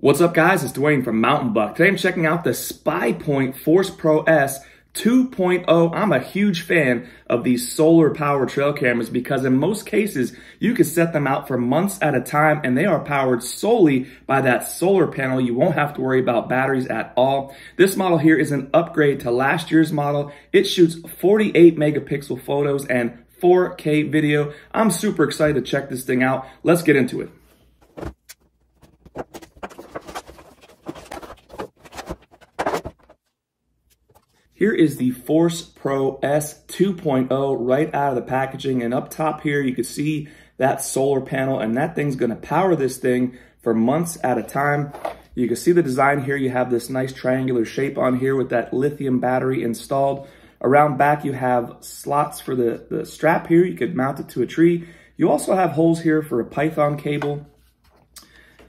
What's up, guys? It's Dwayne from Mountain Buck. Today I'm checking out the Spypoint Force Pro S 2.0. I'm a huge fan of these solar powered trail cameras because in most cases you can set them out for months at a time and they are powered solely by that solar panel. You won't have to worry about batteries at all. This model here is an upgrade to last year's model. It shoots 48 megapixel photos and 4K video. I'm super excited to check this thing out. Let's get into it. Here is the Force Pro S 2.0 right out of the packaging, and up top here you can see that solar panel, and that thing's going to power this thing for months at a time. You can see the design here. You have this nice triangular shape on here with that lithium battery installed. Around back you have slots for the strap here. You could mount it to a tree. You also have holes here for a Python cable.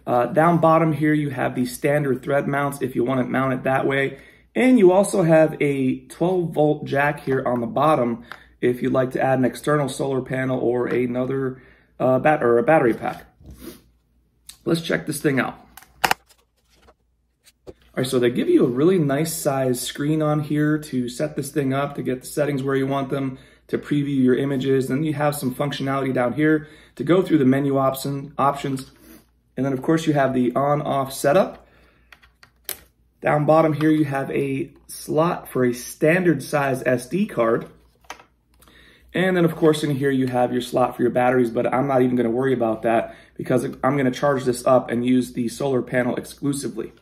Down bottom here you have the standard thread mounts if you want to mount it that way. And you also have a 12-volt jack here on the bottom if you'd like to add an external solar panel or another a battery pack. Let's check this thing out. All right, so they give you a really nice size screen on here to set this thing up, to get the settings where you want them, to preview your images. Then you have some functionality down here to go through the menu options. And then of course you have the on-off setup. Down bottom here, you have a slot for a standard size SD card. And then of course in here you have your slot for your batteries, but I'm not even gonna worry about that because I'm gonna charge this up and use the solar panel exclusively.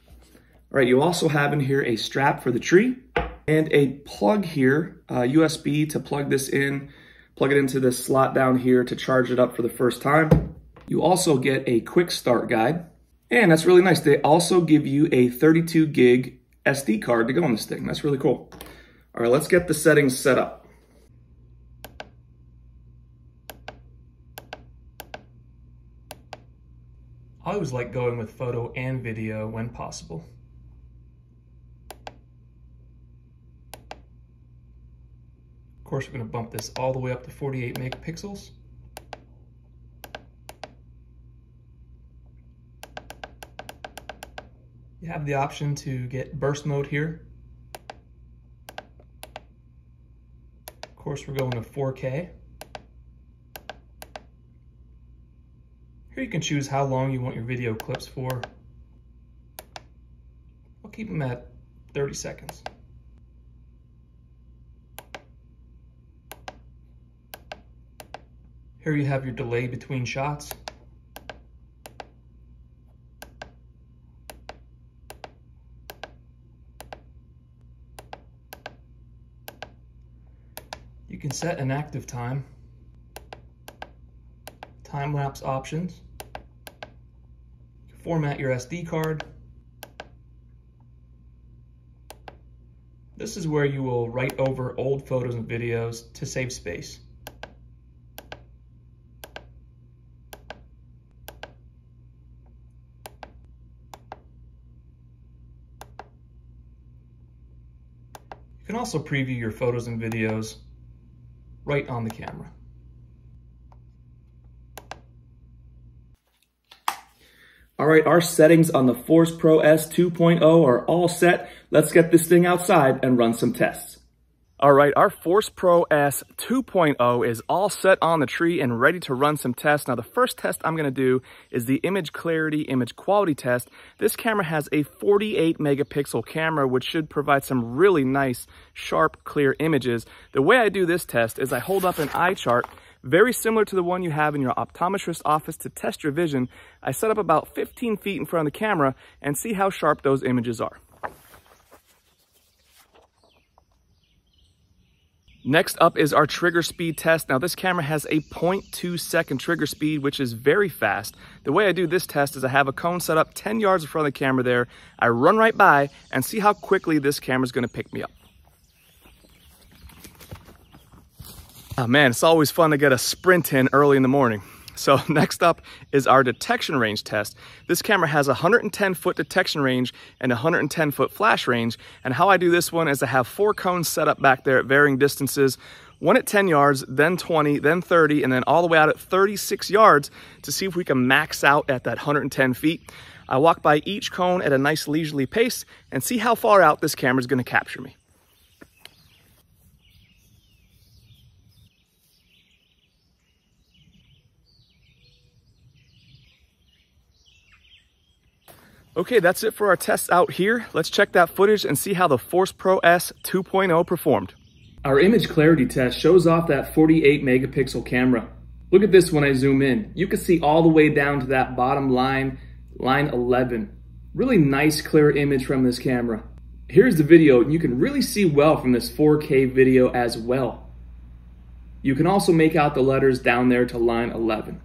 All right, you also have in here a strap for the tree and a plug here, USB to plug this in, plug it into this slot down here to charge it up for the first time. You also get a quick start guide. And that's really nice. They also give you a 32 gig SD card to go on this thing. That's really cool. All right, let's get the settings set up. I always like going with photo and video when possible. Of course, we're going to bump this all the way up to 48 megapixels. You have the option to get burst mode here. Of course, we're going to 4K. Here you can choose how long you want your video clips for. I'll keep them at 30 seconds. Here you have your delay between shots. You can set an active time, time-lapse options, you can format your SD card. This is where you will write over old photos and videos to save space. You can also preview your photos and videos right on the camera. All right, our settings on the Force Pro S 2.0 are all set. Let's get this thing outside and run some tests. All right, our Force Pro S 2.0 is all set on the tree and ready to run some tests. Now, the first test I'm gonna do is the image clarity, image quality test. This camera has a 48 megapixel camera, which should provide some really nice, sharp, clear images. The way I do this test is I hold up an eye chart, very similar to the one you have in your optometrist office to test your vision. I set up about 15 feet in front of the camera and see how sharp those images are. Next up is our trigger speed test. Now this camera has a 0.2 second trigger speed, which is very fast. The way I do this test is I have a cone set up 10 yards in front of the camera there. I run right by and see how quickly this camera is going to pick me up. Oh man, it's always fun to get a sprint in early in the morning. So next up is our detection range test. This camera has a 110-foot detection range and a 110-foot flash range. And how I do this one is I have 4 cones set up back there at varying distances. one at 10 yards, then 20, then 30, and then all the way out at 36 yards to see if we can max out at that 110 feet. I walk by each cone at a nice leisurely pace and see how far out this camera is going to capture me. Okay, that's it for our tests out here. Let's check that footage and see how the Force Pro S 2.0 performed. Our image clarity test shows off that 48 megapixel camera. Look at this when I zoom in. You can see all the way down to that bottom line, line 11. Really nice clear image from this camera. Here's the video, and you can really see well from this 4K video as well. You can also make out the letters down there to line 11.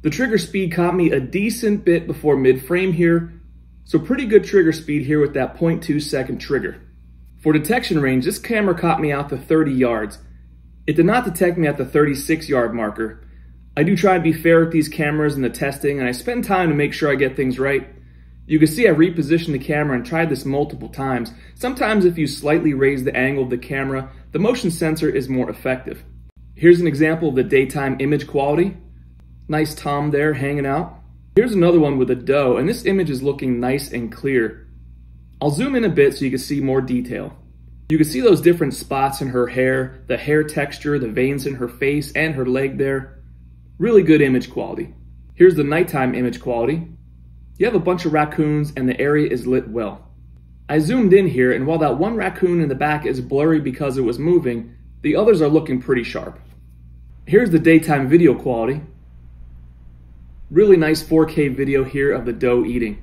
The trigger speed caught me a decent bit before mid-frame here, so pretty good trigger speed here with that 0.2 second trigger. For detection range, this camera caught me out to 30 yards. It did not detect me at the 36 yard marker. I do try to be fair with these cameras in the testing, and I spend time to make sure I get things right. You can see I repositioned the camera and tried this multiple times. Sometimes if you slightly raise the angle of the camera, the motion sensor is more effective. Here's an example of the daytime image quality. Nice tom there hanging out. Here's another one with a doe, and this image is looking nice and clear. I'll zoom in a bit so you can see more detail. You can see those different spots in her hair, the hair texture, the veins in her face, and her leg there. Really good image quality. Here's the nighttime image quality. You have a bunch of raccoons and the area is lit well. I zoomed in here, and while that one raccoon in the back is blurry because it was moving, the others are looking pretty sharp. Here's the daytime video quality. Really nice 4K video here of the doe eating.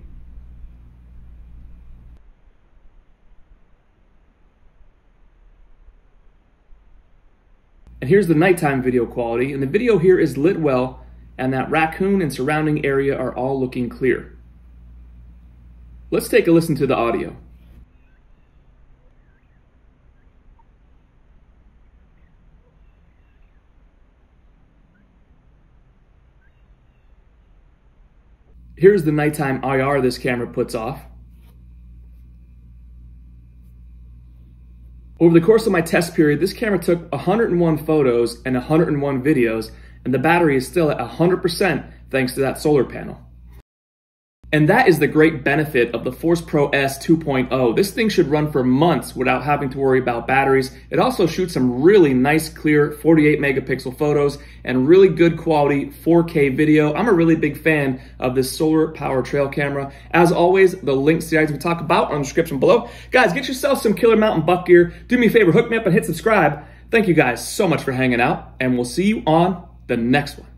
And here's the nighttime video quality, and the video here is lit well, and that raccoon and surrounding area are all looking clear. Let's take a listen to the audio. Here's the nighttime IR this camera puts off. Over the course of my test period, this camera took 101 photos and 101 videos, and the battery is still at 100% thanks to that solar panel. And that is the great benefit of the Force Pro S 2.0. This thing should run for months without having to worry about batteries. It also shoots some really nice, clear 48 megapixel photos and really good quality 4K video. I'm a really big fan of this solar power trail camera. As always, the links to the items we talk about are in the description below. Guys, get yourself some killer mountain buck gear. Do me a favor, hook me up and hit subscribe. Thank you guys so much for hanging out, and we'll see you on the next one.